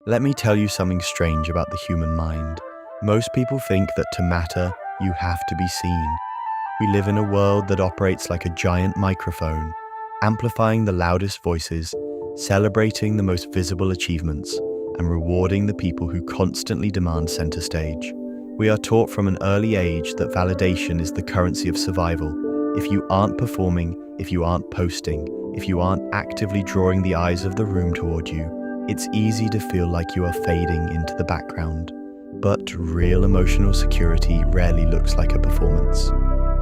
Let me tell you something strange about the human mind. Most people think that to matter, you have to be seen. We live in a world that operates like a giant microphone, amplifying the loudest voices, celebrating the most visible achievements, and rewarding the people who constantly demand center stage. We are taught from an early age that validation is the currency of survival. If you aren't performing, if you aren't posting, if you aren't actively drawing the eyes of the room toward you, it's easy to feel like you are fading into the background. But real emotional security rarely looks like a performance.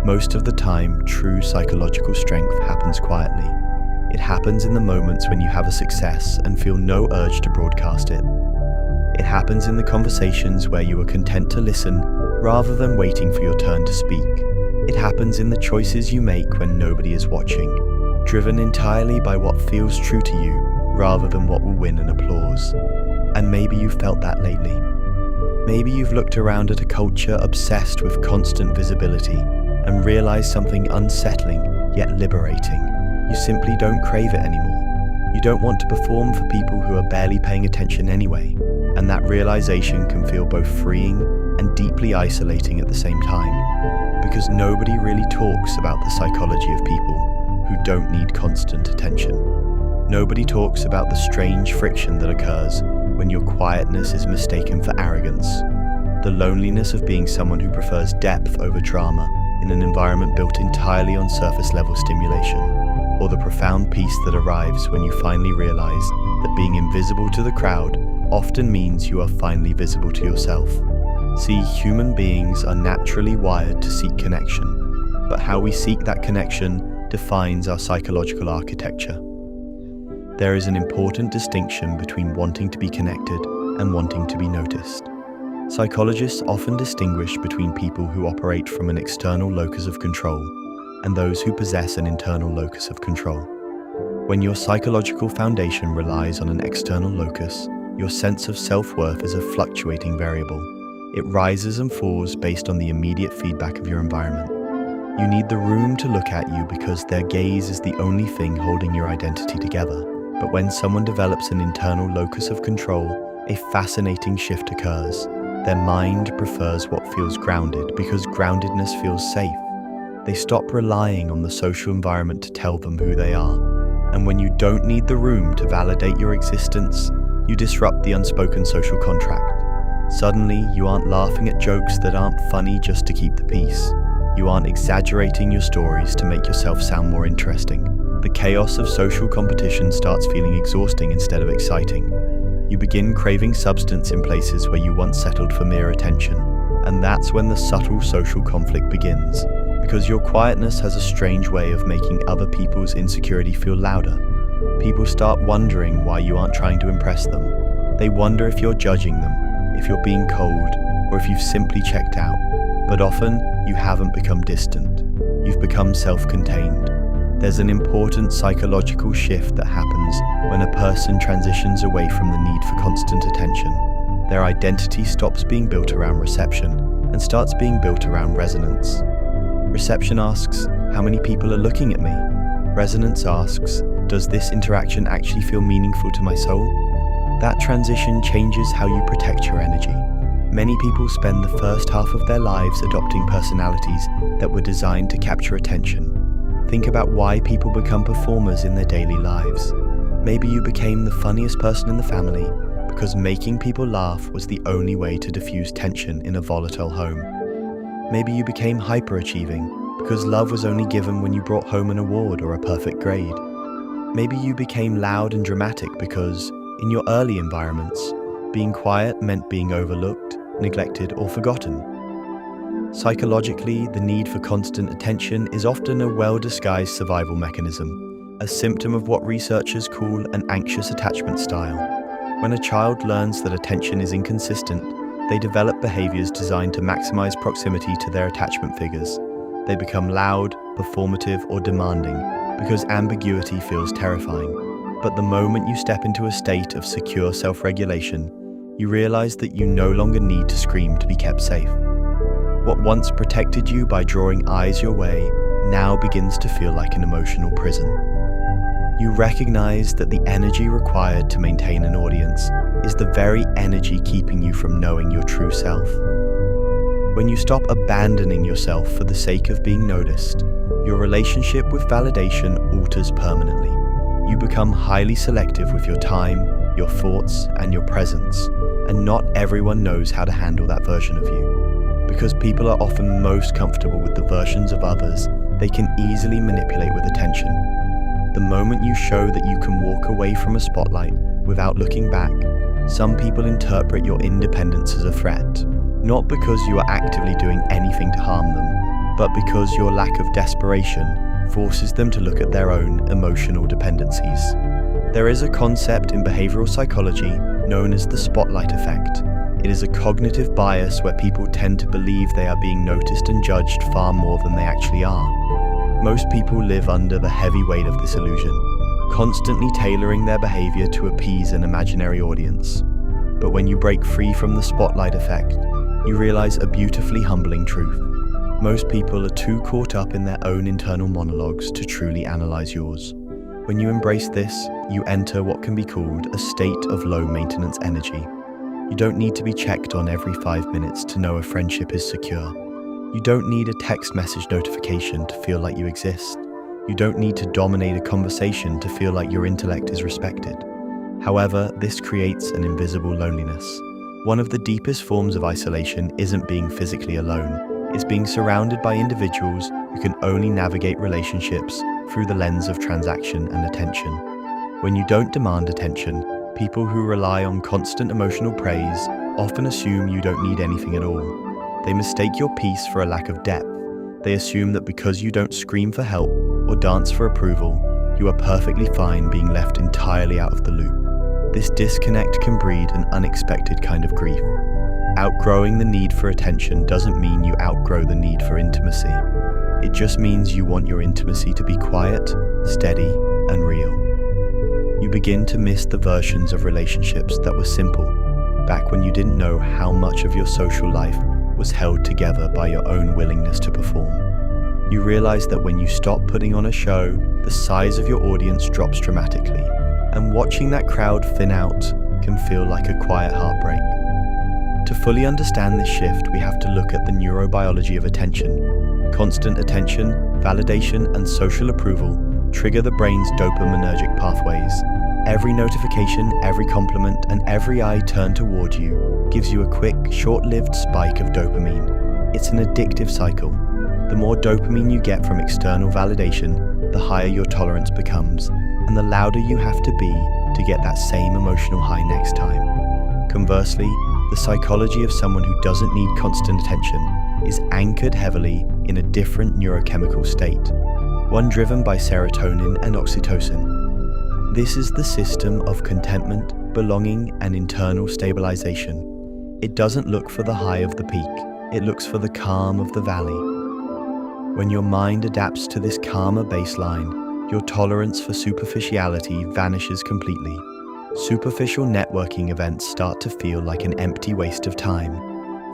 Most of the time, true psychological strength happens quietly. It happens in the moments when you have a success and feel no urge to broadcast it. It happens in the conversations where you are content to listen rather than waiting for your turn to speak. It happens in the choices you make when nobody is watching, driven entirely by what feels true to you rather than what will win an applause. And maybe you've felt that lately. Maybe you've looked around at a culture obsessed with constant visibility and realized something unsettling yet liberating. You simply don't crave it anymore. You don't want to perform for people who are barely paying attention anyway, and that realization can feel both freeing and deeply isolating at the same time, because nobody really talks about the psychology of people who don't need constant attention. Nobody talks about the strange friction that occurs when your quietness is mistaken for arrogance, the loneliness of being someone who prefers depth over drama in an environment built entirely on surface-level stimulation, or the profound peace that arrives when you finally realize that being invisible to the crowd often means you are finally visible to yourself. See, human beings are naturally wired to seek connection, but how we seek that connection defines our psychological architecture. There is an important distinction between wanting to be connected and wanting to be noticed. Psychologists often distinguish between people who operate from an external locus of control and those who possess an internal locus of control. When your psychological foundation relies on an external locus, your sense of self-worth is a fluctuating variable. It rises and falls based on the immediate feedback of your environment. You need the room to look at you because their gaze is the only thing holding your identity together. But when someone develops an internal locus of control, a fascinating shift occurs. Their mind prefers what feels grounded because groundedness feels safe. They stop relying on the social environment to tell them who they are. And when you don't need the room to validate your existence, you disrupt the unspoken social contract. Suddenly, you aren't laughing at jokes that aren't funny just to keep the peace. You aren't exaggerating your stories to make yourself sound more interesting. The chaos of social competition starts feeling exhausting instead of exciting. You begin craving substance in places where you once settled for mere attention. And that's when the subtle social conflict begins, because your quietness has a strange way of making other people's insecurity feel louder. People start wondering why you aren't trying to impress them. They wonder if you're judging them, if you're being cold, or if you've simply checked out. But often, you haven't become distant. You've become self-contained. There's an important psychological shift that happens when a person transitions away from the need for constant attention. Their identity stops being built around reception and starts being built around resonance. Reception asks, how many people are looking at me? Resonance asks, does this interaction actually feel meaningful to my soul? That transition changes how you protect your energy. Many people spend the first half of their lives adopting personalities that were designed to capture attention. Think about why people become performers in their daily lives. Maybe you became the funniest person in the family because making people laugh was the only way to diffuse tension in a volatile home. Maybe you became hyperachieving because love was only given when you brought home an award or a perfect grade. Maybe you became loud and dramatic because, in your early environments, being quiet meant being overlooked, neglected, or forgotten. Psychologically, the need for constant attention is often a well-disguised survival mechanism, a symptom of what researchers call an anxious attachment style. When a child learns that attention is inconsistent, they develop behaviors designed to maximize proximity to their attachment figures. They become loud, performative, or demanding because ambiguity feels terrifying. But the moment you step into a state of secure self-regulation, you realize that you no longer need to scream to be kept safe. What once protected you by drawing eyes your way now begins to feel like an emotional prison. You recognize that the energy required to maintain an audience is the very energy keeping you from knowing your true self. When you stop abandoning yourself for the sake of being noticed, your relationship with validation alters permanently. You become highly selective with your time, your thoughts, and your presence, and not everyone knows how to handle that version of you. Because people are often most comfortable with the versions of others they can easily manipulate with attention. The moment you show that you can walk away from a spotlight without looking back, some people interpret your independence as a threat, not because you are actively doing anything to harm them, but because your lack of desperation forces them to look at their own emotional dependencies. There is a concept in behavioral psychology known as the spotlight effect. It is a cognitive bias where people tend to believe they are being noticed and judged far more than they actually are. Most people live under the heavy weight of this illusion, constantly tailoring their behavior to appease an imaginary audience. But when you break free from the spotlight effect, you realize a beautifully humbling truth. Most people are too caught up in their own internal monologues to truly analyze yours. When you embrace this, you enter what can be called a state of low-maintenance energy. You don't need to be checked on every 5 minutes to know a friendship is secure. You don't need a text message notification to feel like you exist. You don't need to dominate a conversation to feel like your intellect is respected. However, this creates an invisible loneliness. One of the deepest forms of isolation isn't being physically alone. It's being surrounded by individuals who can only navigate relationships through the lens of transaction and attention. When you don't demand attention, people who rely on constant emotional praise often assume you don't need anything at all. They mistake your peace for a lack of depth. They assume that because you don't scream for help or dance for approval, you are perfectly fine being left entirely out of the loop. This disconnect can breed an unexpected kind of grief. Outgrowing the need for attention doesn't mean you outgrow the need for intimacy. It just means you want your intimacy to be quiet, steady, and real. You begin to miss the versions of relationships that were simple, back when you didn't know how much of your social life was held together by your own willingness to perform. You realize that when you stop putting on a show, the size of your audience drops dramatically, and watching that crowd thin out can feel like a quiet heartbreak. To fully understand this shift, we have to look at the neurobiology of attention. Constant attention, validation, and social approval trigger the brain's dopaminergic pathways. Every notification, every compliment, and every eye turned toward you gives you a quick, short-lived spike of dopamine. It's an addictive cycle. The more dopamine you get from external validation, the higher your tolerance becomes, and the louder you have to be to get that same emotional high next time. Conversely, the psychology of someone who doesn't need constant attention is anchored heavily in a different neurochemical state, one driven by serotonin and oxytocin. This is the system of contentment, belonging, and internal stabilization. It doesn't look for the high of the peak, it looks for the calm of the valley. When your mind adapts to this calmer baseline, your tolerance for superficiality vanishes completely. Superficial networking events start to feel like an empty waste of time.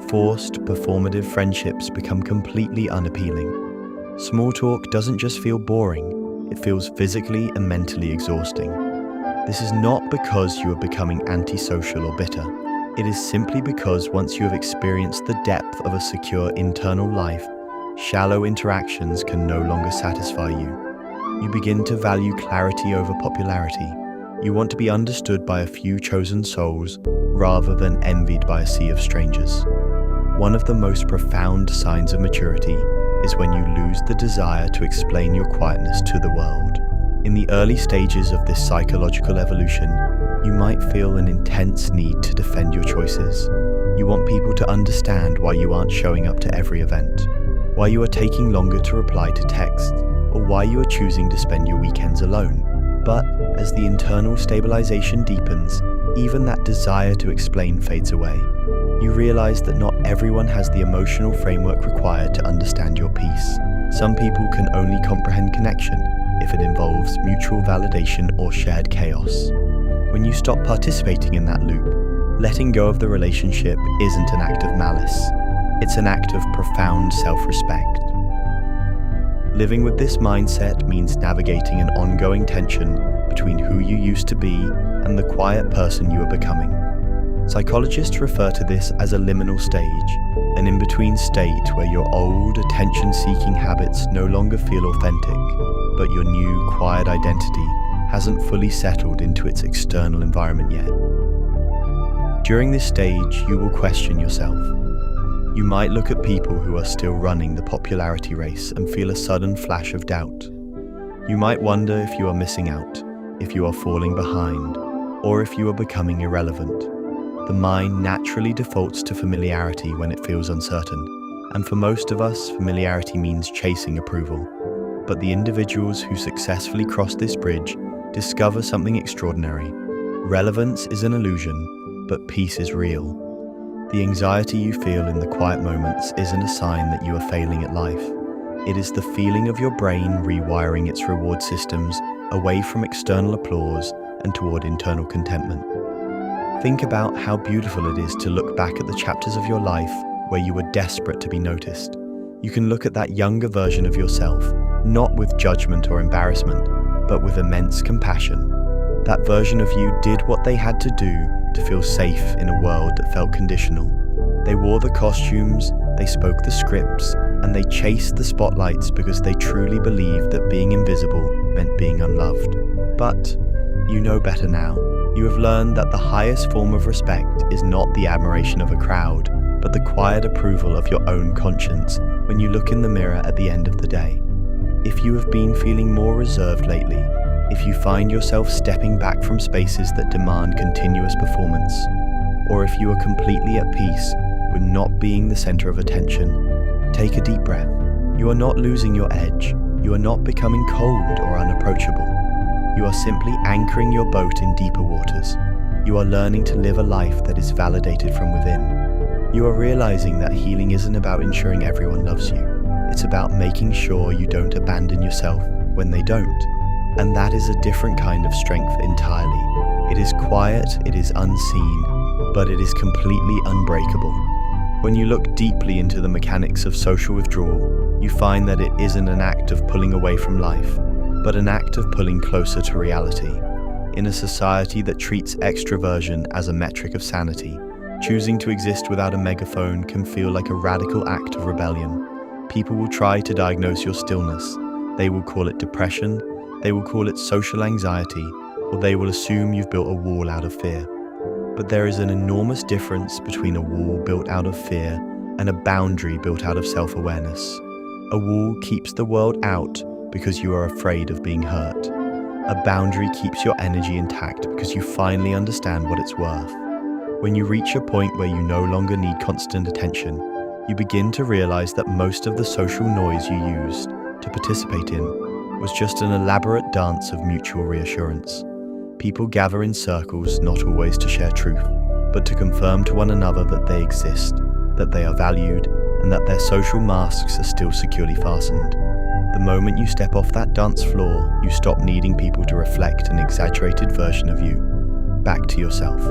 Forced, performative friendships become completely unappealing. Small talk doesn't just feel boring, it feels physically and mentally exhausting. This is not because you are becoming antisocial or bitter. It is simply because once you have experienced the depth of a secure internal life, shallow interactions can no longer satisfy you. You begin to value clarity over popularity. You want to be understood by a few chosen souls rather than envied by a sea of strangers. One of the most profound signs of maturity is when you lose the desire to explain your quietness to the world. In the early stages of this psychological evolution, you might feel an intense need to defend your choices. You want people to understand why you aren't showing up to every event, why you are taking longer to reply to texts, or why you are choosing to spend your weekends alone. But as the internal stabilization deepens, even that desire to explain fades away. You realize that not everyone has the emotional framework required to understand your peace. Some people can only comprehend connection if it involves mutual validation or shared chaos. When you stop participating in that loop, letting go of the relationship isn't an act of malice. It's an act of profound self-respect. Living with this mindset means navigating an ongoing tension between who you used to be and the quiet person you are becoming. Psychologists refer to this as a liminal stage, an in-between state where your old, attention-seeking habits no longer feel authentic, but your new, quiet identity hasn't fully settled into its external environment yet. During this stage, you will question yourself. You might look at people who are still running the popularity race and feel a sudden flash of doubt. You might wonder if you are missing out, if you are falling behind, or if you are becoming irrelevant. The mind naturally defaults to familiarity when it feels uncertain, and for most of us, familiarity means chasing approval. But the individuals who successfully cross this bridge discover something extraordinary. Relevance is an illusion, but peace is real. The anxiety you feel in the quiet moments isn't a sign that you are failing at life. It is the feeling of your brain rewiring its reward systems away from external applause and toward internal contentment. Think about how beautiful it is to look back at the chapters of your life where you were desperate to be noticed. You can look at that younger version of yourself, not with judgment or embarrassment, but with immense compassion. That version of you did what they had to do to feel safe in a world that felt conditional. They wore the costumes, they spoke the scripts, and they chased the spotlights because they truly believed that being invisible meant being unloved. But you know better now. You have learned that the highest form of respect is not the admiration of a crowd, but the quiet approval of your own conscience when you look in the mirror at the end of the day. If you have been feeling more reserved lately, if you find yourself stepping back from spaces that demand continuous performance, or if you are completely at peace with not being the center of attention, take a deep breath. You are not losing your edge. You are not becoming cold or unapproachable. You are simply anchoring your boat in deeper waters. You are learning to live a life that is validated from within. You are realizing that healing isn't about ensuring everyone loves you. It's about making sure you don't abandon yourself when they don't. And that is a different kind of strength entirely. It is quiet, it is unseen, but it is completely unbreakable. When you look deeply into the mechanics of social withdrawal, you find that it isn't an act of pulling away from life, but an act of pulling closer to reality. In a society that treats extroversion as a metric of sanity, choosing to exist without a megaphone can feel like a radical act of rebellion. People will try to diagnose your stillness. They will call it depression, they will call it social anxiety, or they will assume you've built a wall out of fear. But there is an enormous difference between a wall built out of fear and a boundary built out of self-awareness. A wall keeps the world out because you are afraid of being hurt. A boundary keeps your energy intact because you finally understand what it's worth. When you reach a point where you no longer need constant attention, you begin to realize that most of the social noise you used to participate in was just an elaborate dance of mutual reassurance. People gather in circles not always to share truth, but to confirm to one another that they exist, that they are valued, and that their social masks are still securely fastened. The moment you step off that dance floor, you stop needing people to reflect an exaggerated version of you back to yourself.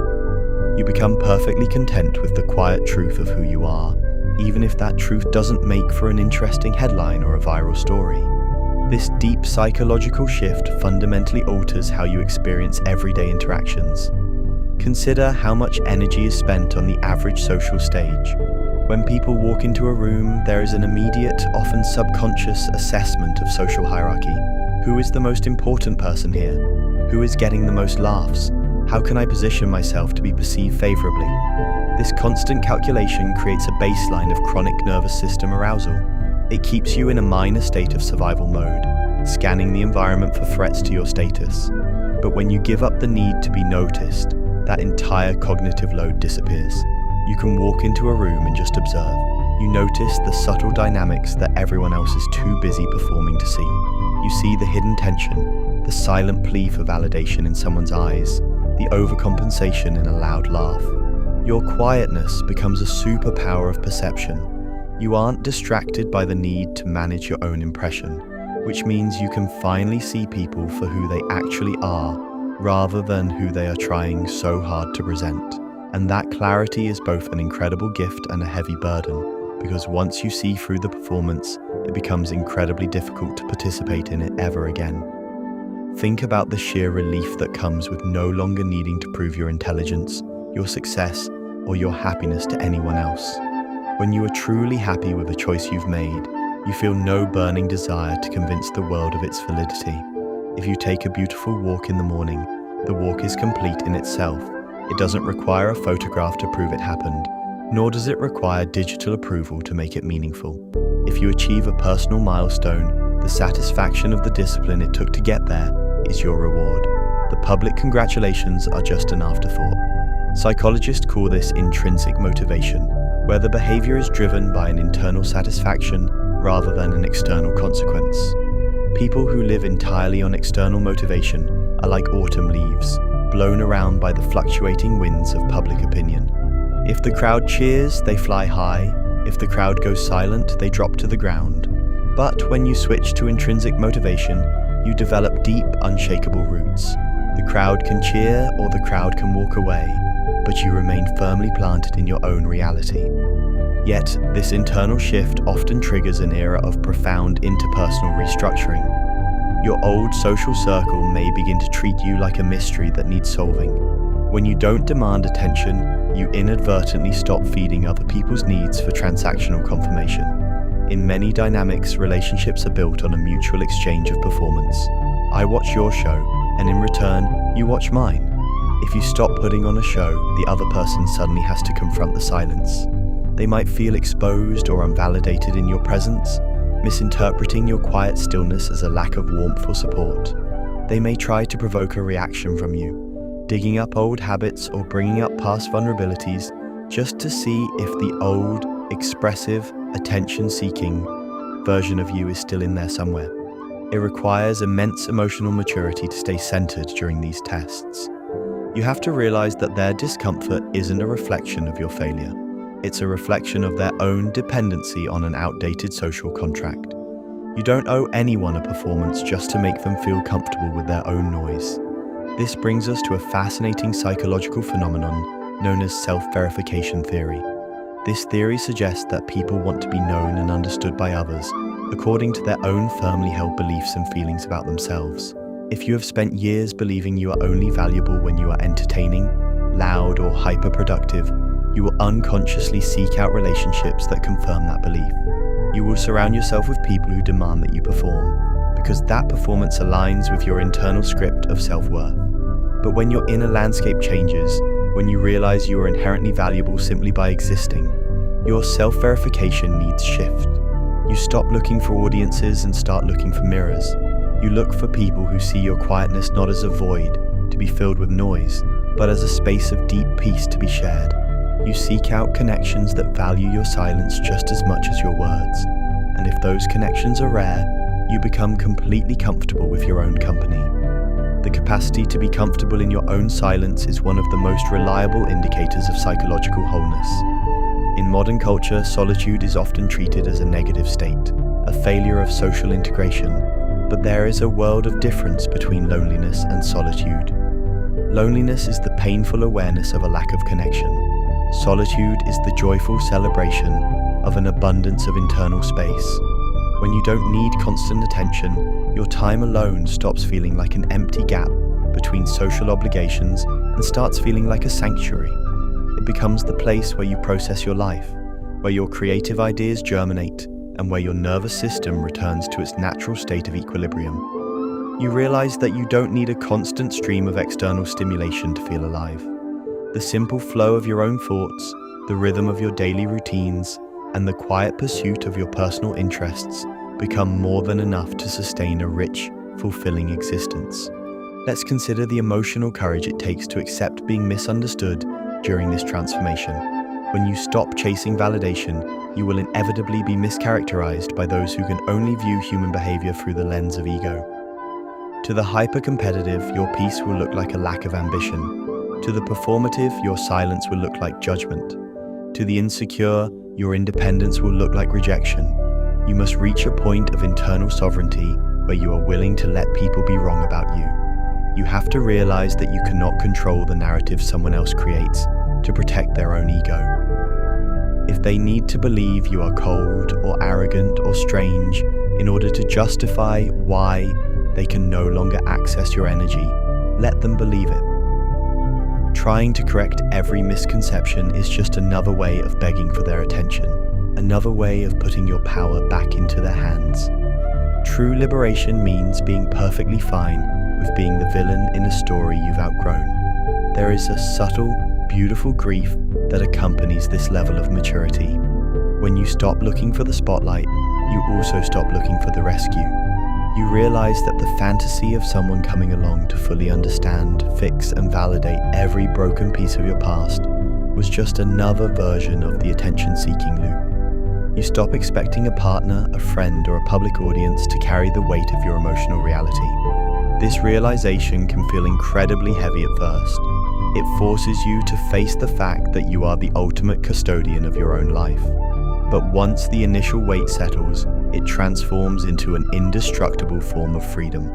You become perfectly content with the quiet truth of who you are, even if that truth doesn't make for an interesting headline or a viral story. This deep psychological shift fundamentally alters how you experience everyday interactions. Consider how much energy is spent on the average social stage. When people walk into a room, there is an immediate, often subconscious assessment of social hierarchy. Who is the most important person here? Who is getting the most laughs? How can I position myself to be perceived favorably? This constant calculation creates a baseline of chronic nervous system arousal. It keeps you in a minor state of survival mode, scanning the environment for threats to your status. But when you give up the need to be noticed, that entire cognitive load disappears. You can walk into a room and just observe. You notice the subtle dynamics that everyone else is too busy performing to see. You see the hidden tension, the silent plea for validation in someone's eyes, the overcompensation in a loud laugh. Your quietness becomes a superpower of perception. You aren't distracted by the need to manage your own impression, which means you can finally see people for who they actually are, rather than who they are trying so hard to present. And that clarity is both an incredible gift and a heavy burden, because once you see through the performance, it becomes incredibly difficult to participate in it ever again. Think about the sheer relief that comes with no longer needing to prove your intelligence, your success, or your happiness to anyone else. When you are truly happy with the choice you've made, you feel no burning desire to convince the world of its validity. If you take a beautiful walk in the morning, the walk is complete in itself. It doesn't require a photograph to prove it happened, nor does it require digital approval to make it meaningful. If you achieve a personal milestone, the satisfaction of the discipline it took to get there is your reward. The public congratulations are just an afterthought. Psychologists call this intrinsic motivation, where the behavior is driven by an internal satisfaction rather than an external consequence. People who live entirely on external motivation are like autumn leaves, blown around by the fluctuating winds of public opinion. If the crowd cheers, they fly high. If the crowd goes silent, they drop to the ground. But when you switch to intrinsic motivation, you develop deep, unshakable roots. The crowd can cheer or the crowd can walk away, but you remain firmly planted in your own reality. Yet, this internal shift often triggers an era of profound interpersonal restructuring. Your old social circle may begin to treat you like a mystery that needs solving. When you don't demand attention, you inadvertently stop feeding other people's needs for transactional confirmation. In many dynamics, relationships are built on a mutual exchange of performance. I watch your show, and in return, you watch mine. If you stop putting on a show, the other person suddenly has to confront the silence. They might feel exposed or unvalidated in your presence, misinterpreting your quiet stillness as a lack of warmth or support. They may try to provoke a reaction from you, digging up old habits or bringing up past vulnerabilities just to see if the old, expressive, attention-seeking version of you is still in there somewhere. It requires immense emotional maturity to stay centered during these tests. You have to realize that their discomfort isn't a reflection of your failure. It's a reflection of their own dependency on an outdated social contract. You don't owe anyone a performance just to make them feel comfortable with their own noise. This brings us to a fascinating psychological phenomenon known as self-verification theory. This theory suggests that people want to be known and understood by others according to their own firmly held beliefs and feelings about themselves. If you have spent years believing you are only valuable when you are entertaining, loud, or hyper-productive, you will unconsciously seek out relationships that confirm that belief. You will surround yourself with people who demand that you perform, because that performance aligns with your internal script of self-worth. But when your inner landscape changes, when you realize you are inherently valuable simply by existing, your self-verification needs shift. You stop looking for audiences and start looking for mirrors. You look for people who see your quietness not as a void to be filled with noise, but as a space of deep peace to be shared. You seek out connections that value your silence just as much as your words. And if those connections are rare, you become completely comfortable with your own company. The capacity to be comfortable in your own silence is one of the most reliable indicators of psychological wholeness. In modern culture, solitude is often treated as a negative state, a failure of social integration. But there is a world of difference between loneliness and solitude. Loneliness is the painful awareness of a lack of connection. Solitude is the joyful celebration of an abundance of internal space. When you don't need constant attention, your time alone stops feeling like an empty gap between social obligations and starts feeling like a sanctuary. It becomes the place where you process your life, where your creative ideas germinate, and where your nervous system returns to its natural state of equilibrium. You realize that you don't need a constant stream of external stimulation to feel alive. The simple flow of your own thoughts, the rhythm of your daily routines, and the quiet pursuit of your personal interests become more than enough to sustain a rich, fulfilling existence. Let's consider the emotional courage it takes to accept being misunderstood during this transformation. When you stop chasing validation, you will inevitably be mischaracterized by those who can only view human behavior through the lens of ego. To the hyper-competitive, your peace will look like a lack of ambition. To the performative, your silence will look like judgment. To the insecure, your independence will look like rejection. You must reach a point of internal sovereignty where you are willing to let people be wrong about you. You have to realize that you cannot control the narrative someone else creates to protect their own ego. If they need to believe you are cold or arrogant or strange in order to justify why they can no longer access your energy, let them believe it. Trying to correct every misconception is just another way of begging for their attention, another way of putting your power back into their hands. True liberation means being perfectly fine with being the villain in a story you've outgrown. There is a subtle, beautiful grief that accompanies this level of maturity. When you stop looking for the spotlight, you also stop looking for the rescue. You realize that the fantasy of someone coming along to fully understand, fix, and validate every broken piece of your past was just another version of the attention-seeking loop. You stop expecting a partner, a friend, or a public audience to carry the weight of your emotional reality. This realization can feel incredibly heavy at first. It forces you to face the fact that you are the ultimate custodian of your own life. But once the initial weight settles, it transforms into an indestructible form of freedom.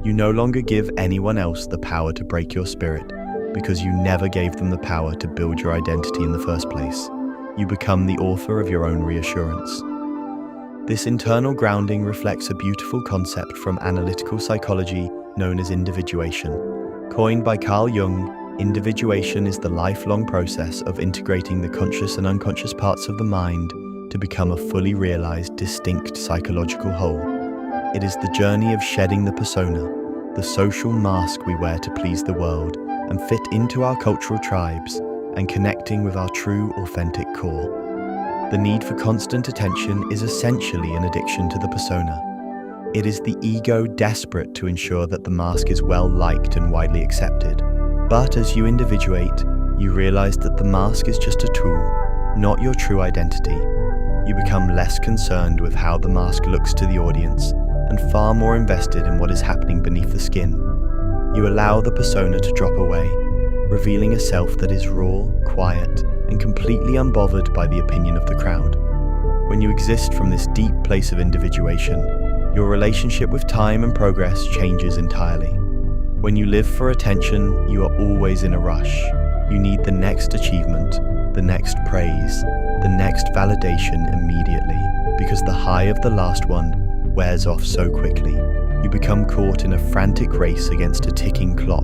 You no longer give anyone else the power to break your spirit, because you never gave them the power to build your identity in the first place. You become the author of your own reassurance. This internal grounding reflects a beautiful concept from analytical psychology known as individuation. Coined by Carl Jung, individuation is the lifelong process of integrating the conscious and unconscious parts of the mind to become a fully realized, distinct psychological whole. It is the journey of shedding the persona, the social mask we wear to please the world and fit into our cultural tribes, and connecting with our true, authentic core. The need for constant attention is essentially an addiction to the persona. It is the ego desperate to ensure that the mask is well liked and widely accepted. But as you individuate, you realize that the mask is just a tool, not your true identity. You become less concerned with how the mask looks to the audience and far more invested in what is happening beneath the skin. You allow the persona to drop away, revealing a self that is raw, quiet, and completely unbothered by the opinion of the crowd. When you exist from this deep place of individuation, your relationship with time and progress changes entirely. When you live for attention, you are always in a rush. You need the next achievement, the next praise, the next validation immediately, because the high of the last one wears off so quickly. You become caught in a frantic race against a ticking clock,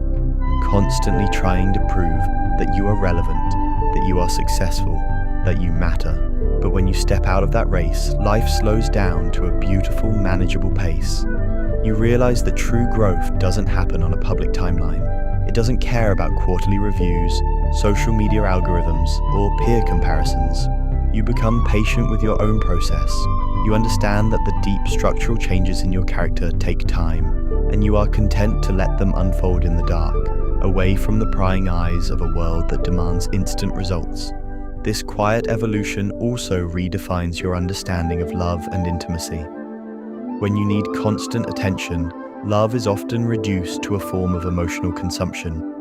constantly trying to prove that you are relevant, that you are successful, that you matter. But when you step out of that race, life slows down to a beautiful, manageable pace. You realize that true growth doesn't happen on a public timeline. It doesn't care about quarterly reviews, social media algorithms, or peer comparisons. You become patient with your own process. You understand that the deep structural changes in your character take time, and you are content to let them unfold in the dark, away from the prying eyes of a world that demands instant results. This quiet evolution also redefines your understanding of love and intimacy. When you need constant attention, love is often reduced to a form of emotional consumption.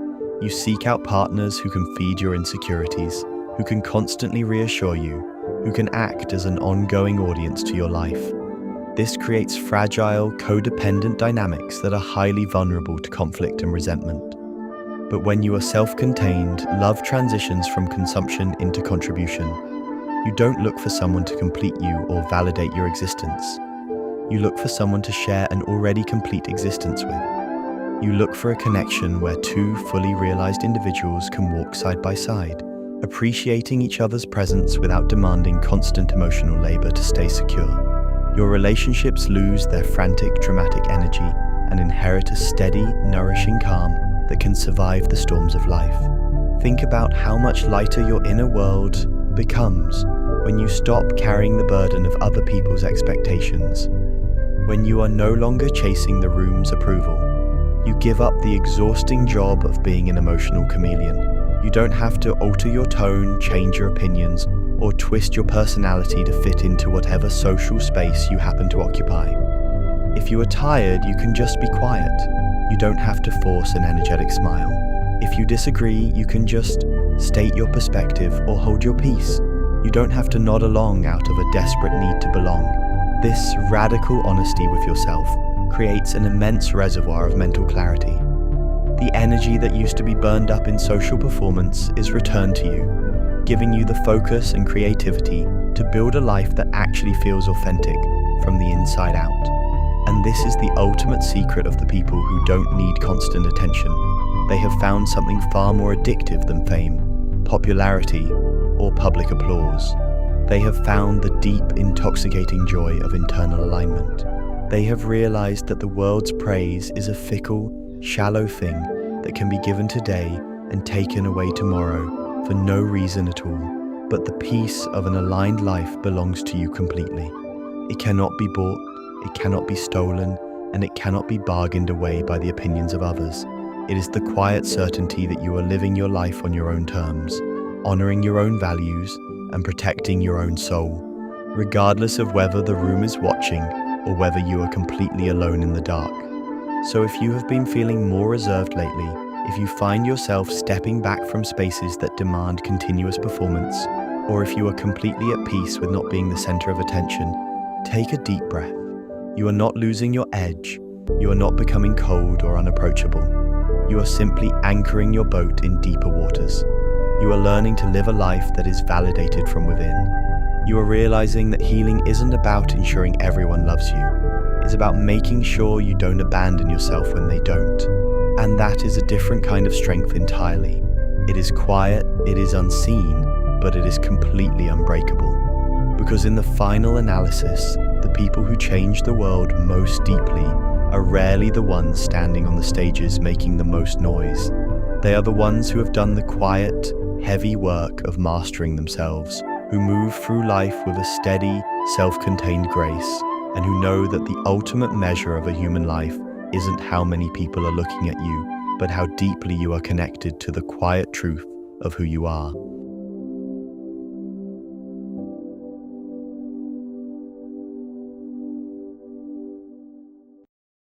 You seek out partners who can feed your insecurities, who can constantly reassure you, who can act as an ongoing audience to your life. This creates fragile, codependent dynamics that are highly vulnerable to conflict and resentment. But when you are self-contained, love transitions from consumption into contribution. You don't look for someone to complete you or validate your existence. You look for someone to share an already complete existence with. You look for a connection where two fully realized individuals can walk side by side, appreciating each other's presence without demanding constant emotional labor to stay secure. Your relationships lose their frantic, dramatic energy and inherit a steady, nourishing calm that can survive the storms of life. Think about how much lighter your inner world becomes when you stop carrying the burden of other people's expectations. When you are no longer chasing the room's approval, you give up the exhausting job of being an emotional chameleon. You don't have to alter your tone, change your opinions, or twist your personality to fit into whatever social space you happen to occupy. If you are tired, you can just be quiet. You don't have to force an energetic smile. If you disagree, you can just state your perspective or hold your peace. You don't have to nod along out of a desperate need to belong. This radical honesty with yourself creates an immense reservoir of mental clarity. The energy that used to be burned up in social performance is returned to you, giving you the focus and creativity to build a life that actually feels authentic from the inside out. And this is the ultimate secret of the people who don't need constant attention. They have found something far more addictive than fame, popularity, or public applause. They have found the deep, intoxicating joy of internal alignment. They have realized that the world's praise is a fickle, shallow thing that can be given today and taken away tomorrow for no reason at all, but the peace of an aligned life belongs to you completely. It cannot be bought, it cannot be stolen, and it cannot be bargained away by the opinions of others. It is the quiet certainty that you are living your life on your own terms, honoring your own values, and protecting your own soul, regardless of whether the room is watching or whether you are completely alone in the dark. So if you have been feeling more reserved lately, if you find yourself stepping back from spaces that demand continuous performance, or if you are completely at peace with not being the center of attention, take a deep breath. You are not losing your edge. You are not becoming cold or unapproachable. You are simply anchoring your boat in deeper waters. You are learning to live a life that is validated from within. You are realizing that healing isn't about ensuring everyone loves you. It's about making sure you don't abandon yourself when they don't. And that is a different kind of strength entirely. It is quiet, it is unseen, but it is completely unbreakable. Because in the final analysis, the people who change the world most deeply are rarely the ones standing on the stages making the most noise. They are the ones who have done the quiet, heavy work of mastering themselves, who move through life with a steady, self-contained grace, and who know that the ultimate measure of a human life isn't how many people are looking at you, but how deeply you are connected to the quiet truth of who you are.